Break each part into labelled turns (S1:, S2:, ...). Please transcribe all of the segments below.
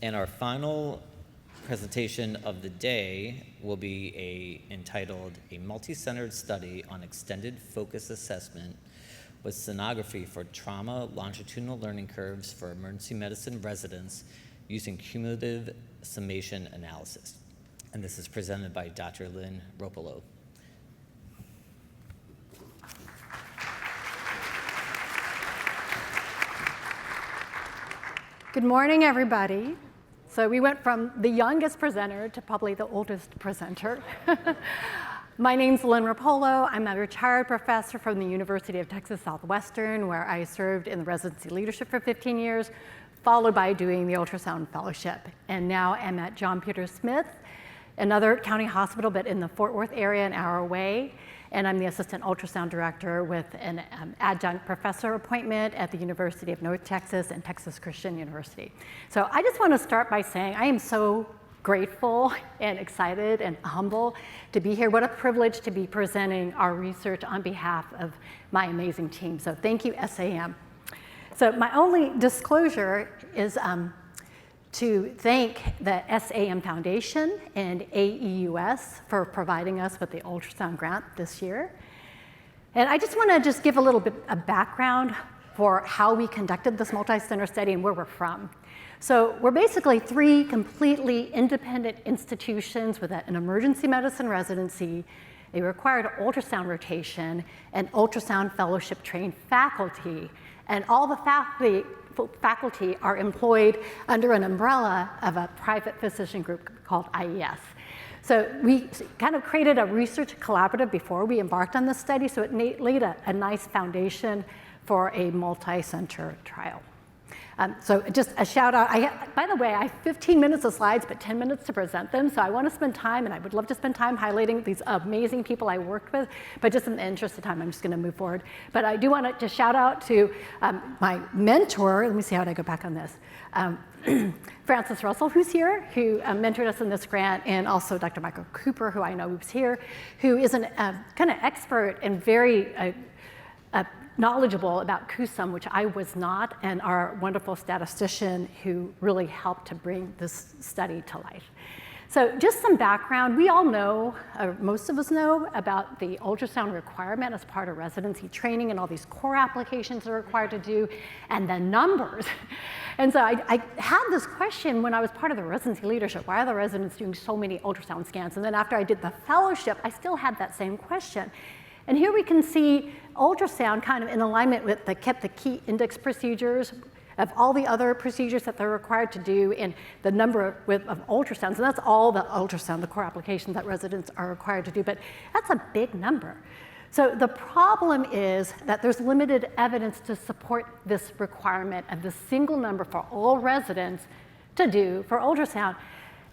S1: And our final presentation of the day will be entitled A Multi-Centered Study on Extended Focus Assessment with Sonography for Trauma Longitudinal Learning Curves for Emergency Medicine Residents using Cumulative Summation Analysis. And this is presented by Dr. Lynn Ropolo.
S2: Good morning, everybody. So we went from the youngest presenter to probably the oldest presenter. My name's Lynn Ropolo. I'm a retired professor from the University of Texas Southwestern, where I served in the residency leadership for 15 years, followed by doing the ultrasound fellowship. And now I'm at John Peter Smith, another county hospital, but in the Fort Worth area, an hour away. And I'm the assistant ultrasound director with an adjunct professor appointment at the University of North Texas and Texas Christian University. So I just want to start by saying I am so grateful and excited and humble to be here. What a privilege to be presenting our research on behalf of my amazing team. So thank you, SAEM. So my only disclosure is to thank the SAEM Foundation and AEUS for providing us with the ultrasound grant this year. And I just want to give a little bit of background for how we conducted this multi-center study and where we're from. So we're basically 3 completely independent institutions with an emergency medicine residency, a required ultrasound rotation, and ultrasound fellowship trained faculty. And all the faculty are employed under an umbrella of a private physician group called IES. So we kind of created a research collaborative before we embarked on this study, so it laid a nice foundation for a multi-center trial. So just a shout out. By the way, I have 15 minutes of slides, but 10 minutes to present them. So I want to spend time, and I would love to spend time highlighting these amazing people I worked with. But just in the interest of time, I'm just going to move forward. But I do want to just shout out to my mentor. Let me see how I go back on this. Francis Russell, who's here, who mentored us in this grant, and also Dr. Michael Cooper, who I know was here, who is an kind of expert and very knowledgeable about CUSUM, which I was not, and our wonderful statistician who really helped to bring this study to life. So just some background, we all know, or most of us know, about the ultrasound requirement as part of residency training and all these core applications are required to do, and the numbers. And so I had this question when I was part of the residency leadership, why are the residents doing so many ultrasound scans? And then after I did the fellowship, I still had that same question. And here we can see ultrasound kind of in alignment with the key index procedures of all the other procedures that they're required to do and the number of ultrasounds. And that's all the ultrasound, the core applications that residents are required to do, but that's a big number. So the problem is that there's limited evidence to support this requirement of the single number for all residents to do for ultrasound.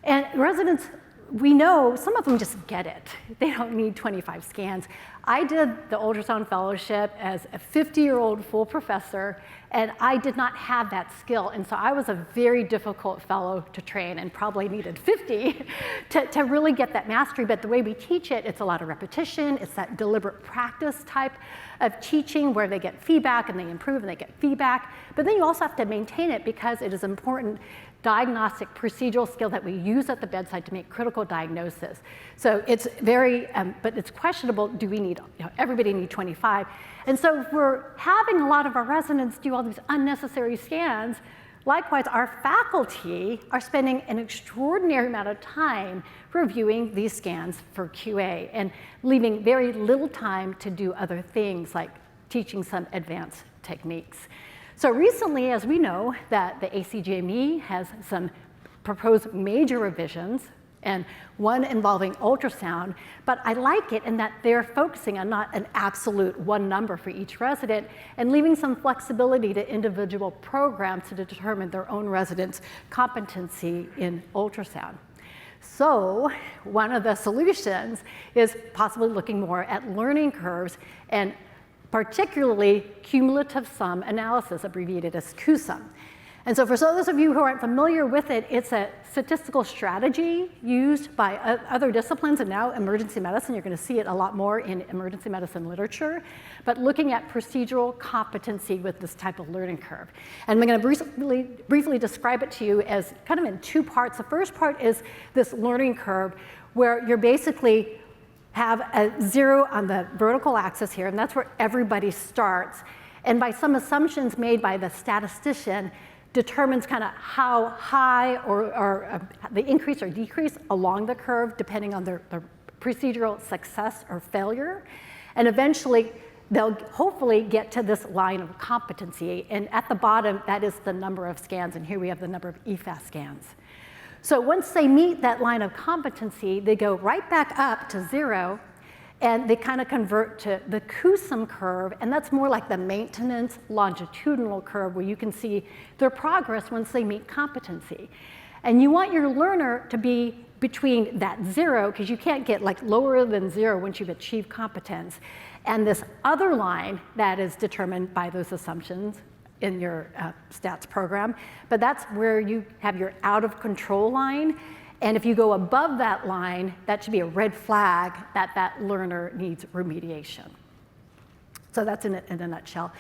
S2: And residents, we know some of them just get it. They don't need 25 scans. I did the ultrasound fellowship as a 50-year-old full professor, and I did not have that skill. And so I was a very difficult fellow to train and probably needed 50 to really get that mastery. But the way we teach it, it's a lot of repetition. It's that deliberate practice type of teaching where they get feedback and they improve and they get feedback. But then you also have to maintain it because it is important diagnostic procedural skill that we use at the bedside to make critical diagnosis. So it's very, but it's questionable, do we need, everybody need 25? And so if we're having a lot of our residents do all these unnecessary scans, likewise, our faculty are spending an extraordinary amount of time reviewing these scans for QA and leaving very little time to do other things like teaching some advanced techniques. So recently, as we know, that the ACGME has some proposed major revisions, and one involving ultrasound, but I like it in that they're focusing on not an absolute one number for each resident and leaving some flexibility to individual programs to determine their own residents' competency in ultrasound. So one of the solutions is possibly looking more at learning curves and particularly cumulative sum analysis, abbreviated as CUSUM. And so for those of you who aren't familiar with it, it's a statistical strategy used by other disciplines, and now emergency medicine. You're going to see it a lot more in emergency medicine literature, but looking at procedural competency with this type of learning curve. And I'm going to briefly describe it to you as kind of in two parts. The first part is this learning curve where you're basically have a 0 on the vertical axis here, and that's where everybody starts. And by some assumptions made by the statistician, determines kind of how high or the increase or decrease along the curve depending on their procedural success or failure. And eventually, they'll hopefully get to this line of competency. And at the bottom, that is the number of scans. And here we have the number of eFAST scans. So once they meet that line of competency, they go right back up to 0, and they kind of convert to the CUSUM curve, and that's more like the maintenance longitudinal curve where you can see their progress once they meet competency. And you want your learner to be between that 0, because you can't get like lower than 0 once you've achieved competence, and this other line that is determined by those assumptions in your stats program, but that's where you have your out of control line. And if you go above that line, that should be a red flag that that learner needs remediation. So that's in a nutshell.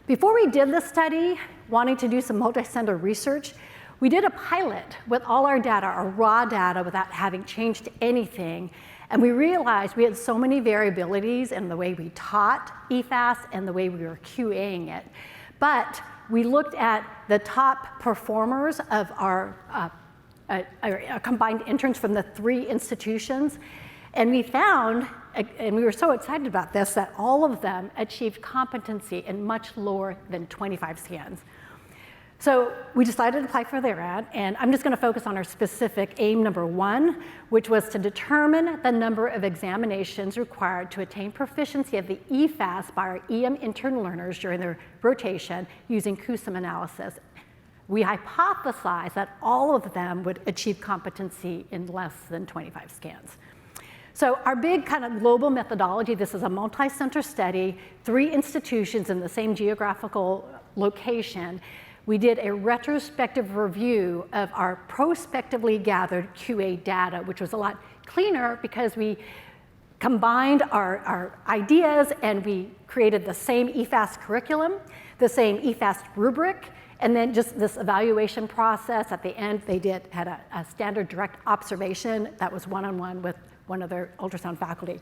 S2: Before we did this study, wanting to do some multi-center research, we did a pilot with all our data, our raw data, without having changed anything. And we realized we had so many variabilities in the way we taught eFAST and the way we were QAing it. But we looked at the top performers of our combined interns from the 3 institutions, and we found, and we were so excited about this, that all of them achieved competency in much lower than 25 scans. So we decided to apply for their grant, and I'm just going to focus on our specific aim number 1, which was to determine the number of examinations required to attain proficiency of the eFAST by our EM intern learners during their rotation using CUSUM analysis. We hypothesized that all of them would achieve competency in less than 25 scans. So our big kind of global methodology, this is a multi-center study, 3 institutions in the same geographical location. We did a retrospective review of our prospectively gathered QA data, which was a lot cleaner because we combined our ideas and we created the same eFAST curriculum, the same eFAST rubric, and then just this evaluation process. At the end, they had a standard direct observation that was one-on-one with one of their ultrasound faculty.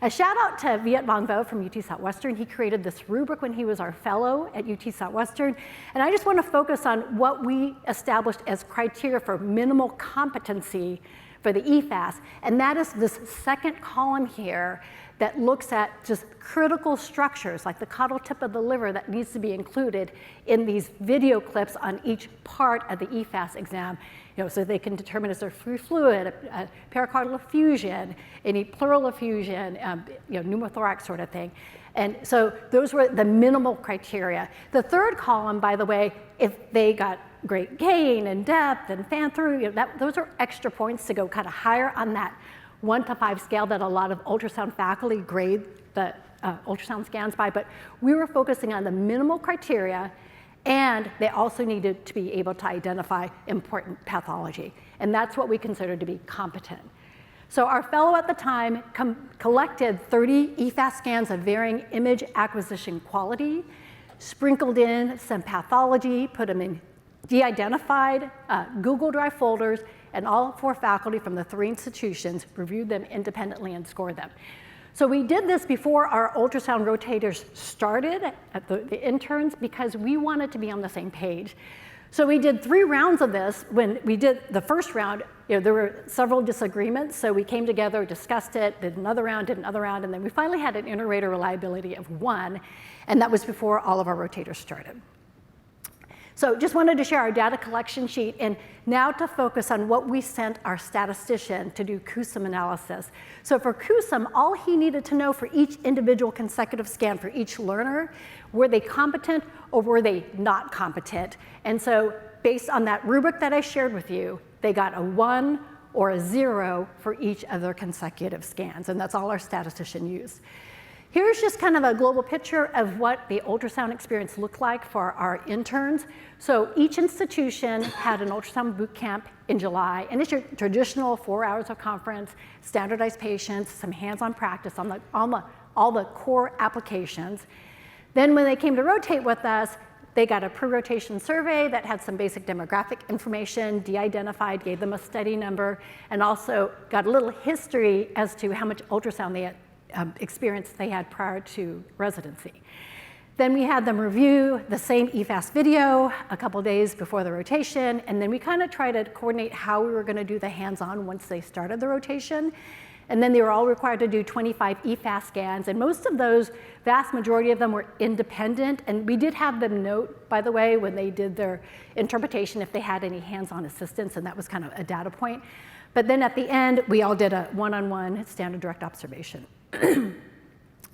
S2: A shout out to Viet Vong Vo from UT Southwestern. He created this rubric when he was our fellow at UT Southwestern. And I just want to focus on what we established as criteria for minimal competency for the eFAST. And that is this second column here that looks at just critical structures like the caudal tip of the liver that needs to be included in these video clips on each part of the eFAST exam, so they can determine is there free fluid, a pericardial effusion, any pleural effusion, pneumothorax sort of thing. And so those were the minimal criteria. The third column, by the way, if they got great gain and depth and fan through, those are extra points to go kind of higher on that 1 to 5 scale that a lot of ultrasound faculty grade the ultrasound scans by, but we were focusing on the minimal criteria, and they also needed to be able to identify important pathology, and that's what we considered to be competent. So our fellow at the time collected 30 eFAST scans of varying image acquisition quality, sprinkled in some pathology, put them in de-identified Google Drive folders, and all 4 faculty from the 3 institutions reviewed them independently and scored them. So we did this before our ultrasound rotators started at the interns because we wanted to be on the same page. So we did 3 rounds of this. When we did the first round, there were several disagreements, so we came together, discussed it, did another round, and then we finally had an inter-rater reliability of 1, and that was before all of our rotators started. So just wanted to share our data collection sheet, and now to focus on what we sent our statistician to do CUSUM analysis. So for CUSUM, all he needed to know for each individual consecutive scan for each learner, were they competent or were they not competent? And so based on that rubric that I shared with you, they got a 1 or a 0 for each of their consecutive scans, and that's all our statistician used. Here's just kind of a global picture of what the ultrasound experience looked like for our interns. So each institution had an ultrasound boot camp in July, and it's your traditional 4 hours of conference, standardized patients, some hands-on practice on all the core applications. Then when they came to rotate with us, they got a pre-rotation survey that had some basic demographic information, de-identified, gave them a study number, and also got a little history as to how much ultrasound they had experience they had prior to residency. Then we had them review the same eFAST video a couple days before the rotation, and then we kind of tried to coordinate how we were going to do the hands-on once they started the rotation. And then they were all required to do 25 eFAST scans, and most of those, vast majority of them were independent, and we did have them note, by the way, when they did their interpretation if they had any hands-on assistance, and that was kind of a data point. But then at the end, we all did a one-on-one standard direct observation.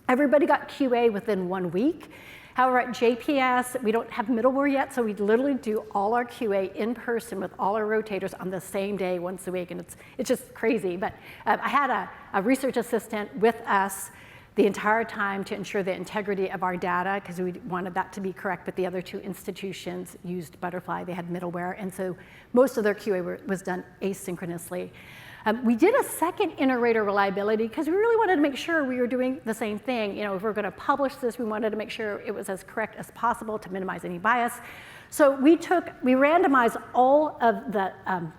S2: Everybody got QA within 1 week. However, at JPS, we don't have middleware yet, so we literally do all our QA in person with all our rotators on the same day once a week, and it's just crazy. But I had a research assistant with us the entire time to ensure the integrity of our data, because we wanted that to be correct, but the other 2 institutions used Butterfly. They had middleware, and so most of their QA was done asynchronously. We did a second inter-rater reliability because we really wanted to make sure we were doing the same thing. You know, if we're going to publish this, we wanted to make sure it was as correct as possible to minimize any bias. So we randomized all of the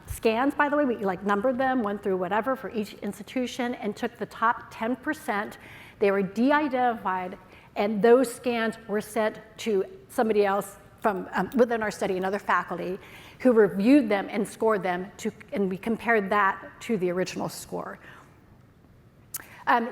S2: scans, by the way. We numbered them 1 through whatever for each institution and took the top 10%. They were de-identified, and those scans were sent to somebody else from within our study, another faculty, who reviewed them and scored them, and we compared that to the original score.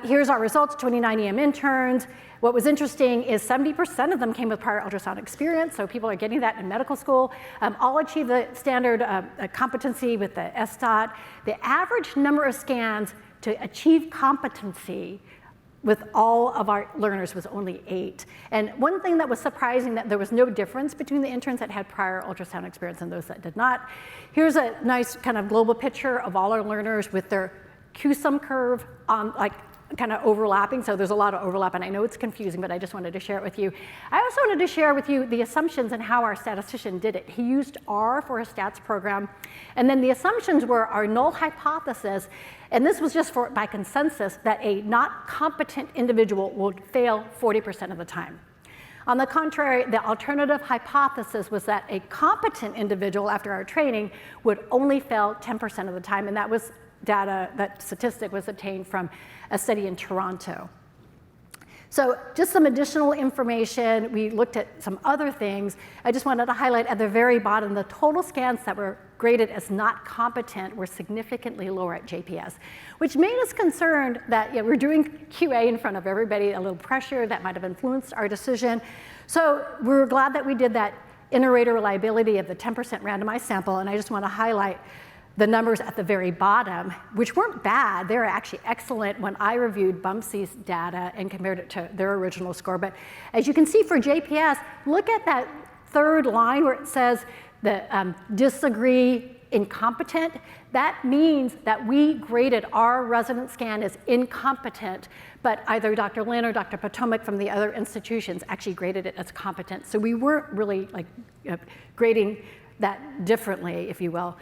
S2: Here's our results, 29 EM interns. What was interesting is 70% of them came with prior ultrasound experience, so people are getting that in medical school. All achieved the standard competency with the SDOT. The average number of scans to achieve competency with all of our learners was only 8. And one thing that was surprising, that there was no difference between the interns that had prior ultrasound experience and those that did not. Here's a nice kind of global picture of all our learners with their CUSUM curve on kind of overlapping, so there's a lot of overlap, and I know it's confusing, but I just wanted to share it with you. I also wanted to share with you the assumptions and how our statistician did it. He used R for his stats program, and then the assumptions were our null hypothesis, and this was just by consensus, that a not competent individual would fail 40% of the time. On the contrary, the alternative hypothesis was that a competent individual after our training would only fail 10% of the time, and that was data, that statistic was obtained from a study in Toronto. So just some additional information. We looked at some other things. I just wanted to highlight at the very bottom, the total scans that were graded as not competent were significantly lower at JPS, which made us concerned that we're doing QA in front of everybody, a little pressure that might have influenced our decision. So we're glad that we did that inter-rater reliability of the 10% randomized sample, and I just want to highlight the numbers at the very bottom, which weren't bad. They were actually excellent when I reviewed BUMPSY's data and compared it to their original score. But as you can see for JPS, look at that third line where it says the disagree, incompetent. That means that we graded our resident scan as incompetent, but either Dr. Lin or Dr. Potomac from the other institutions actually graded it as competent. So we weren't really grading that differently, if you will.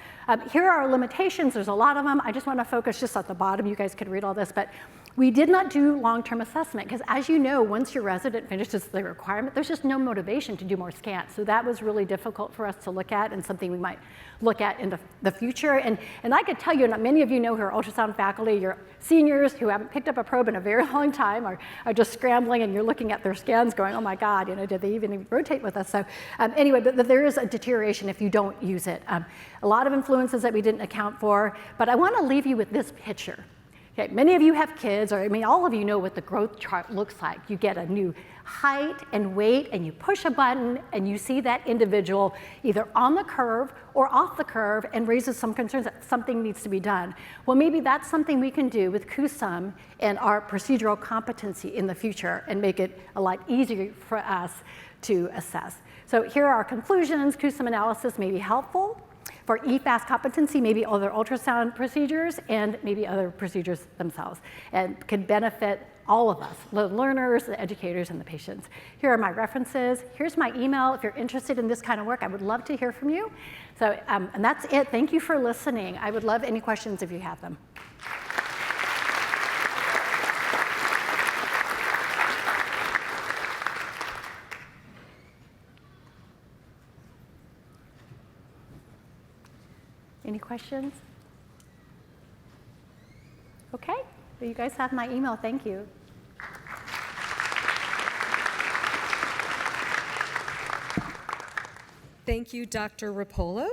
S2: Here are our limitations. There's a lot of them. I just want to focus just at the bottom. You guys could read all this, but we did not do long-term assessment because, as you know, once your resident finishes the requirement, there's just no motivation to do more scans. So that was really difficult for us to look at and something we might look at in the future. And I could tell you, and many of you know who are ultrasound faculty, you're seniors who haven't picked up a probe in a very long time or are just scrambling, and you're looking at their scans going, oh my God, did they even rotate with us? So anyway, but there is a deterioration if you don't use it. A lot of influences that we didn't account for, but I want to leave you with this picture. Okay, many of you have kids, or all of you know what the growth chart looks like. You get a new height and weight, and you push a button, and you see that individual either on the curve or off the curve, and raises some concerns that something needs to be done. Well, maybe that's something we can do with CUSUM and our procedural competency in the future and make it a lot easier for us to assess. So here are our conclusions. CUSUM analysis may be helpful for eFAST competency, maybe other ultrasound procedures, and maybe other procedures themselves, and could benefit all of us, the learners, the educators, and the patients. Here are my references. Here's my email. If you're interested in this kind of work, I would love to hear from you. So, and that's it. Thank you for listening. I would love any questions if you have them. Any questions? Okay, well, you guys have my email. Thank you.
S3: Thank you, Dr. Rapolo.